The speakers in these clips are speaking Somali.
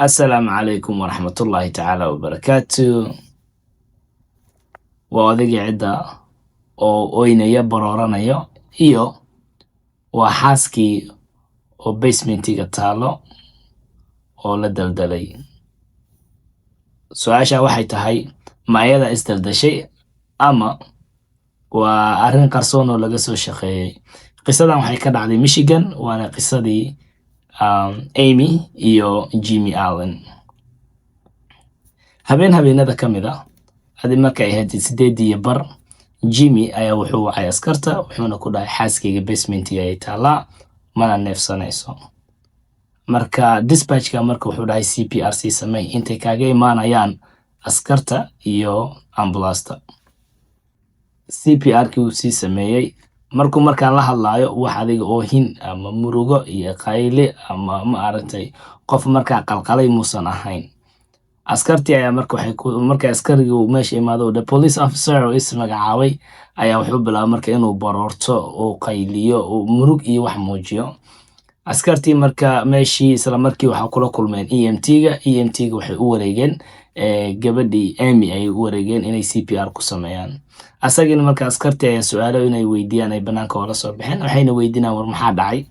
السلام عليكم ورحمة الله تعالى وبركاته. waa odagii cidda oo oynaya barooranaya iyo waa xaaskii oo basementiga taalo oo la daldalay. su-aasha waxay tahay ma ayada isdaldashay ama waa arrin qarsoon oo laga soo shaqeeyey. qisadan waxay ka dhacday Michigan, waana qisadii Amy iyo Jimmy Allen. habeenada ka mid ah adi markay ahayd 8:00 Jimmy ayaa wuxuu wacay askarta wuxuuna ku dhahay xaaskayga basementiga ay taalaa mana neefsanayso. marka dispatchka wuxuu dhahay CPR sii samey intay kaaga imaanayaan askarta iyo ambulasta. CPR-kii uu sii sameeyey. markaan la hadlaayo wax adiga oo hin ama murugo iyo qayle ama ma aragtay qof markaa qalqalay muusan ahayn. askartii ayaa markay askarigu meesha imaado the police officer oo is magacaabay ayaa wuxuu bilaabay inuu baroorto oo qayliyo oo murug iyo wax muujiyo. askartii meeshii isla markii waxa kula kulmeen EMT-ga waxay u wareegeen gabadhii Amy ay u wareegeen inay CPR ku sameeyaan. asagina askartii ayaa su'aalo inay weydiiyaan ay banaanka wala soo baxeen waxayna weydiinayaan war maxaa dhacay.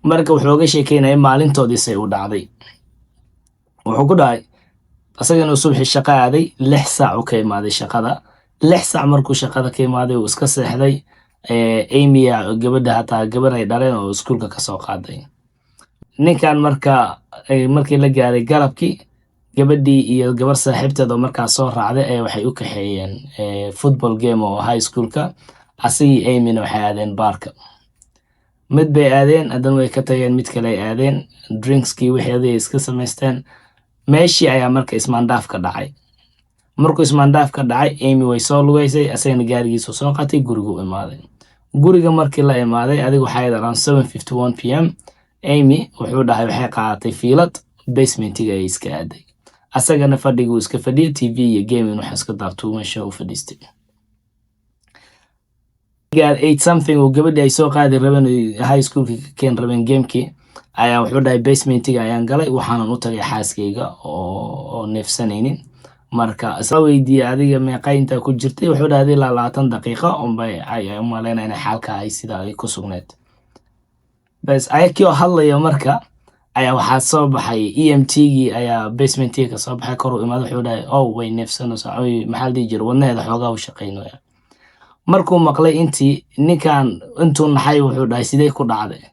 wuxuu uga sheekeynayay maalintoodii say u dhacday. wuxuu ku dhahay asagana subaxii shaqo aaday 6 saac ka imaaday shaqada. 6 saac markuu shaqada ka imaaday uu iska seexday. Amy gabadha hataa gabar ay dhaleen oo iskuulka ka soo qaaday. ninkan markii la gaaray galabkii gabadhii iyo gabar saaxiibteed oo markaa soo raacday waxay u kaxeeyeen football game oo high schoolka. asagii Amy waxay aadeen baarka. mid bay aadeen haddana way ka tageen mid kale ay aadeen drinkskii wixii iska samaysteen. meeshii ayaa ismaandaaf ka dhacay. markuu ismaandaaf ka dhacay Amy way soo lugaysay asagana gaarigiisu soo qatay guriga u imaaday. guriga markii la imaaday adiga waxay around 7:51 PM Amy wuxuu dhahay waxay qaadatay fiilad basementiga ay iska aaday. asagana fadhigu iska fadhiyay TV iyo game inuu iska daarto meesha u fadhiistay. gaar 8 something oo gabadhii ay soo qaadi rabeen high school ka keen rabeen gamekii ayaa wuxuu dhahay basementiga ayaan galay waxaanan u tagay xaaskayga oo neefsanaynin. isla weydiiyay adiga meeqa inta ku jirtay wuxuu dhahay 20 daqiiqo ay umaleynaa inay xaalka ay sida ay ku sugneed. ayakii hadlaya ayaa waxaa soo baxay EMT-gii ayaa basementiga ka soo baxay kor u imaad wuxuu dhahay way neefsanayso maxaa dhihi jiray wadnaheeda xoogaa u shaqeynaya. markuu maqlay intuu naxay wuxuu dhahay sidee ku dhacday.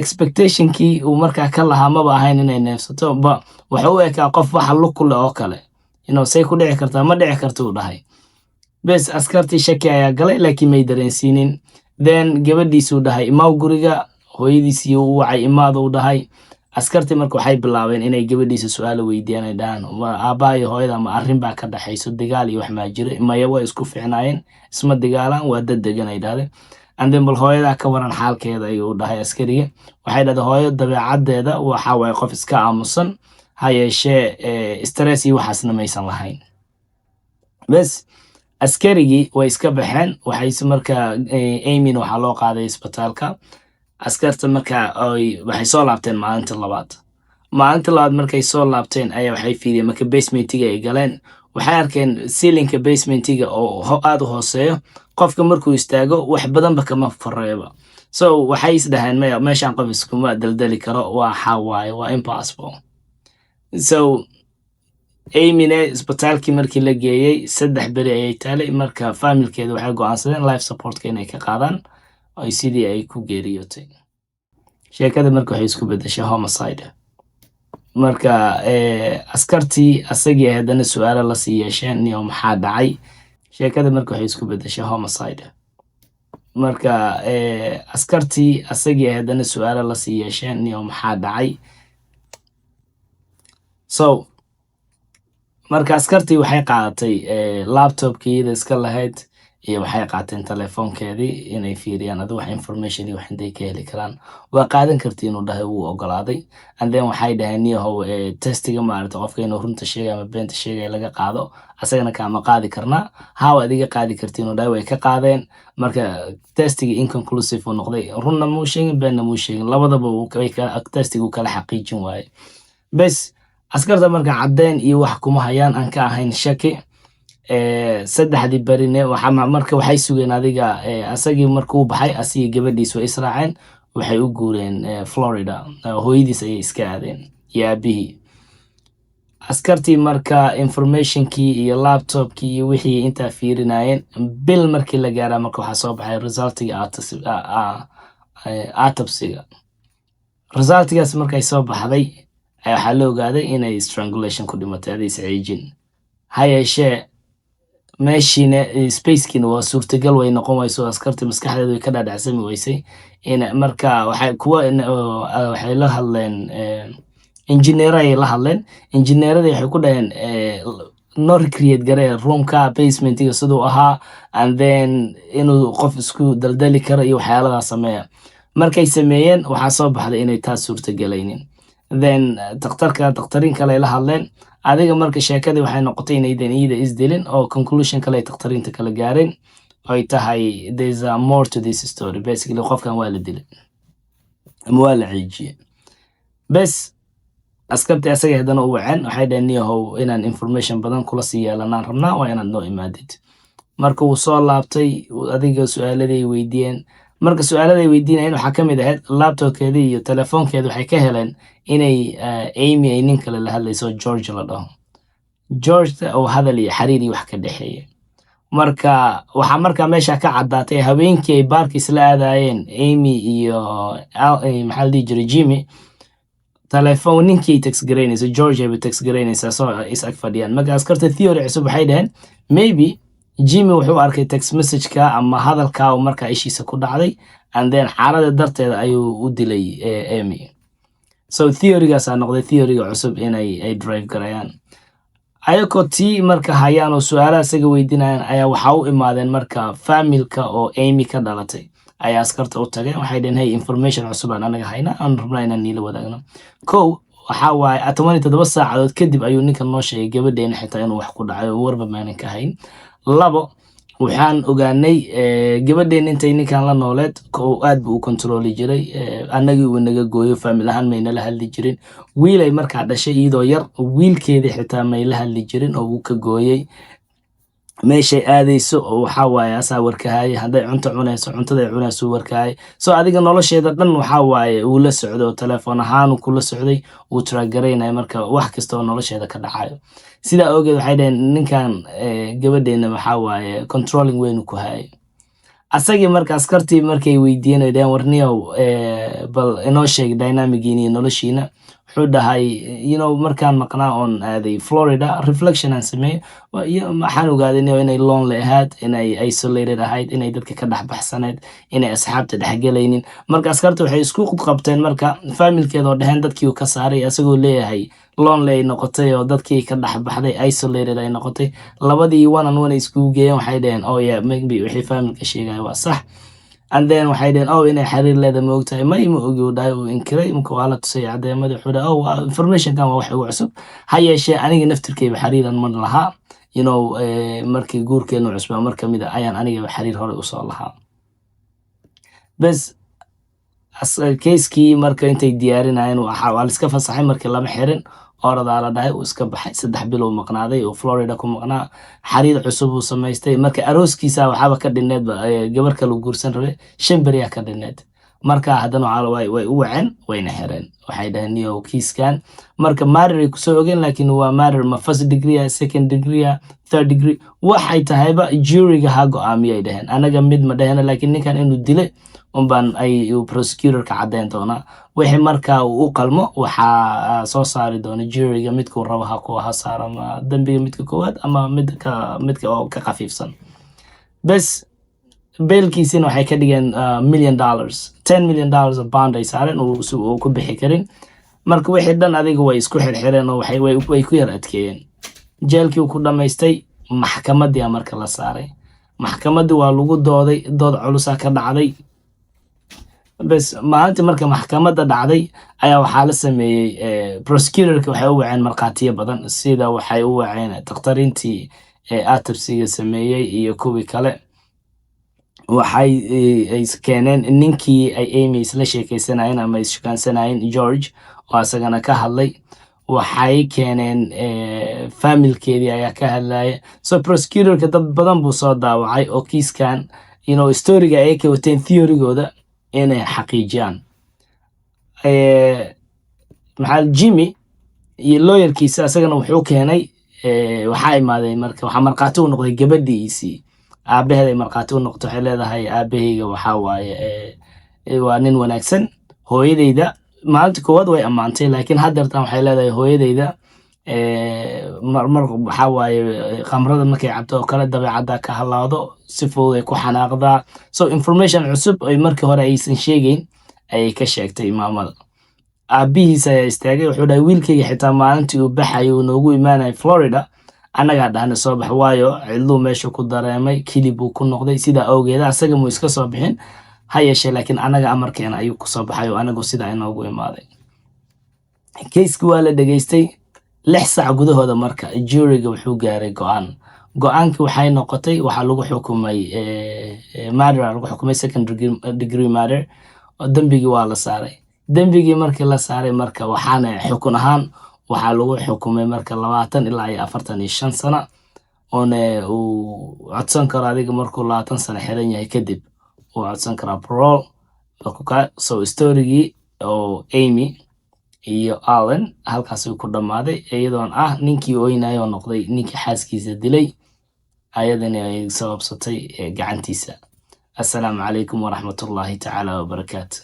expectationkii uu ka lahaa maba ahayn inay neefsato waxa u ekaa qof waxa lug leh oo kale say ku dhici kartaa ma dhici karto uu dhahay. askartii shaki ayaa galay laakiin may dareensiinin. then gabadhiisuu dhahay imaaw guriga hooyadiisii u wacay imaada uu dhahay. askartii waxay bilaabeen inay gabadhiisa su'aalo weydiiyaan ay dhahaan aabbaha iyo hooyada ma arrin baa ka dhaxayso dagaal iyo wax maa jira maya way isku fiicnaayeen isma dagaalaan waa dad degan ay dhahdeen. bal hooyada ka waran xaalkeeda ayuu dhahay askariga. waxay dhahdeen hooyo dabeecadeeda waxa way qof iska aamusan ha yeeshee stress iyo waxaasna maysan lahayn. askarigii way iska baxeen waxay Amy waxaa loo qaaday isbitaalka. askarta waxay soo laabteen maalintii labaad markay soo laabteen ayaa waxay fiiriyeen basementiga ay galeen waxay arkeen ceilinka basementiga oo aad u hooseeyo qofka markuu istaago wax badanba kama fareebo. waxay isdhahaan meeshaan qof iskuma daldali karo waa impossible. Amy isbitaalkii markii la geeyey 3 beri ayay taalay familkeeda waxay go'aansadeen life supportka inay ka qaadaan oo sidii ay ku geeriyootay. sheekada waxay isku bedeshay homicide. askartii asagii haddana su'aalo la sii yeesheen niyo maxaa dhacay. sheekada waxay isku bedeshay homicide. askartii asagii haddana su'aalo la sii yeesheen niyo maxaa dhacay. askartii waxay qaadatay laptopkii iska lahayd iyo waxay qaateen telefoonkeedii inay fiiriyaan adiga wax information iyo wax intay ka heli karaan waa qaadan kartiin uu dhahay wuu ogolaaday and then waxay dhaheen niyahow testiga maaragta qofka inuu runta sheegay ama beenta sheegay laga qaado asagana kaama qaadi karnaa hawa adiga qaadi kartiin uu dhahay way ka qaadeen marka testiga inconclusive uu noqday runna muu sheegin beenna muu sheegin labadaba testiga uu kala xaqiijin waaye bes askarta marka caddeen iyo wax kuma hayaan aan ka ahayn shaki saddexdii berine marka waxay sugeen adiga asagii markuu baxay asigii gabadhiis way israaceen waxay u guureen Florida hooyadiis ayay iska aadeen iyo aabihii askartii marka informationkii iyo laptopkii iyo wixii intaa fiirinayeen bil markii la gaaraa marka waxaa soo baxay resultiga autopsiga resultigaas markay soo baxday waxaa la ogaaday inay strangulation ku dhimatay adii saciijin ha yeeshee meeshiina spacekiina waa suurtagal way noqon wayso askartii maskaxdeedu way ka dhaadhacsami weysay marka waxay la hadleen engineer ay la hadleen engineeradii waxay ku dhaheen no recreate garee roomka basementiga siduu ahaa and then inuu qof isku daldali karo iyo waxyaaladaa sameeya markay sameeyeen waxaa soo baxday inay taas suurtagelaynin then dakhtariin kale ay la hadleen adiga marka sheekadii waxay noqotay inaydan iyada isdilin oo conclusion kale ay dakhtariinta kala gaareen ay tahay there's a more to this story basically qofkan waa la dilay ama waa la ciijiyey bes askartii asaga haddana u waceen waxay dhaheen niyahow inaan information badan kula sii yeelanaan rabnaa waa inaad noo imaadid marka uu soo laabtay adiga su-aaladay weydiiyeen marka su-aaladay weydiinayeen waxaa ka mid ahayd laptopkeedii iyo telefoonkeeda waxay ka heleen inay Amy ay nin kale la hadlayso George la dhaho George oo hadal iyo xiriir iyo wax ka dhexeeya marka waxaa markaa meesha ka caddaatay habeenkii ay baarka isla aadayeen Amy iyo maxaa la dhihi jiray Jimmy telefoon ninkii text garaynaysa George ay text garaynaysa soo is ag fadhiyaan marka askarta theory cusub waxay dhaheen maybe Jimmy wuxuu arkay text message-ka ama hadalka oo markaa ishiisa ku dhacday and then xaalada darteeda ayuu u dilay Amy so theory-gaas noqday theory-ga cusub inay drive garayaan ayagoo tii marka hayaan oo su'aalaha isaga weydiinayaan ayaa waxa u imaadeen marka familka oo Amy ka dhalatay ayaa askarta u tageen waxay dhaheen hey information cusub aan anaga haynaa aan rabnaa inaan niila wadaagno waxa waaye 17 saacadood kadib ayuu ninkan noo sheegay gabadheena xitaa inuu wax ku dhacay oo warba maanan ka hayn labo waxaan ogaanay gabadheena intay ninkan la nooleed oo aad buu u controli jiray annagii uu naga gooyo family ahaan mayna la hadli jirin wiil ay markaa dhashay iyadoo yar wiilkeedii xitaa may la hadli jirin oo uu ka gooyay meeshay aadayso oo waxa waaye asaa warkahay hadday cunto cunayso cuntada ay cunayso warkahay soo adiga nolosheeda dhan waxa waaye uu la socdo telefoon ahaan kula socday uu track-garaynay marka wax kasta oo nolosheeda ka dhacayo sida ogeed waxay dhaheen ninkan gabadheena waxa waaye controlling weyn ku hayay asagii marka askartii markay weydiinayeen warniyow bal inoo sheeg dynamic-giina noloshiina wuxuu dhahay markaan maqnaa oon aaday Florida reflection aan sameeyay waxaan ogaaday inay lonely ahayd inay isolated ahayd inay dadka ka dhaxbaxsaneed inay asxaabta dhexgalaynin marka askarta waxay isku qabteen marka familkeeda oo dhaheen dadkii uu ka saaray asagoo leeyahay lonely ay noqotay oo dadkii ka dhaxbaxday isolated ay noqotay labadii one isku geeyeen waxay dhaheen oh yeah maybe wixii familka sheegay waa sax and then waxay dhaheen inay xiriir leedahay ma ogtahay ma ogi uu dhahay uu inkiray marka waa la tusay cadeemada wuxuu dhahay information kan waa wax ugu cusub ha yeeshee aniga naftirkeyba xiriiran ma lahaa markii guurkeenu cusbaa mar kamid ah ayaan aniga xiriir hore usoo lahaa bes keiskii marka intay diyaarinayeen waa la iska fasaxay markii lama xirin oradaa la dhahay uu iska baxay 3 bilood maqnaaday oo Florida ku maqnaa xariir cusub uu sameystay marka arooskiisa waxaba ka dhineed gabar kale uu guursan rabay 5 bariya ka dhineed marka haddana way u waceen wayna xireen waxay dhaheen niyo kiiskan marka marriage ku soo ogeen laakiin waa marriage ma first degree second degree third degree waxay tahayba jury-ga ha go'aamiyay dhaheen anaga mid ma dhaheen laakiin ninkan inuu dilay unbaan ay prosecutor ka cadeyn doona wixii marka uu qalmo waxa soo saari doona jury-ga midku rabo ha ku saaro ma dambiga midka koowaad ama midka oo ka qafiifsan bes beelkiisina waxay ka dhigeen $1 million $10 million oo bond ay saareen oo ku bixi karin marka wixii dhan adiga way isku xirxireen oo way ku yar adkeeyeen jeelkii uu ku dhamaystay maxkamadii marka la saaray maxkamadii waa lagu dooday, dood culusaa ka dhacday. bes maalintii marka maxkamadda dhacday ayaa waxaa la sameeyey prosecutorka waxay u waceen markhaatiyo badan, sida waxay u waceen dakhtariintii autopsiga sameeyey iyo kuwii kale. waxay ay keeneen ninkii ay Amy isla sheekaysanayeen ama ishukaansanayeen, George, oo asagana ka hadlay. waxay keeneen familkeedii ayaa ka hadlaya. So prosecutorka dad badan buu soo daawacay oo kiiskan storiga ay ka wateen theorygooda inay xaqiijiyaan. maxaa Jimmy iyo lawyerkiisa asagana wuxuu keenay waxaa imaaday marka waxaa markhaati u noqday gabadhiisii, aabaheed ay markhaati u noqoto. waxay leedahay aabahayga waxaa waaye waa nin wanaagsan. hooyadayda maalinta koowaad way ammaantay, laakiin haddeertan waxay leedahay hooyadayda mar waxaa waaye khamrada markay cabto oo kale dabeecadda ka halaado, si fudud ay ku xanaaqdaa. So information cusub ay markii hore aysan sheegayn ayay ka sheegtay maamada. aabihiisa ayaa istaagay, wuxuu dhahay wiilkayga xitaa maalintii uu baxay uu noogu imaanay Florida, annagaa dhahna soo bax, waayo cidluu meesha ku dareemay, kilib buu ku noqday. sidaa awgeeda asaga muu iska soo bixin, ha yeeshee laakiin anaga amarkeena ayuu kusoo baxay oo anagu sidaa inoogu imaaday. kayski waa la dhegaystay 6 sac gudahooda. marka juryga wuxuu gaaray go-aankii waxay noqotay, waxaa lagu xukumay murder, lagu xukumay second degree murder, oo dembigii waa la saaray. dembigii markii la saaray marka waxaana xukun ahaan waxaa lagu xukumay marka 20 ilaa 45 sano, oona uu codsan karo adiga markuu 20 sano xiran yahay kadib uu codsan karaa parole. so storygii oo Amy iyo Allen halkaas ku dhammaaday, iyadoon ninkii oynayo noqday ninkii xaaskiisa dilay, ayadana ay sababsatay gacantiisa. assalaamu calaykum waraxmatullaahi tacaala wabarakaatu.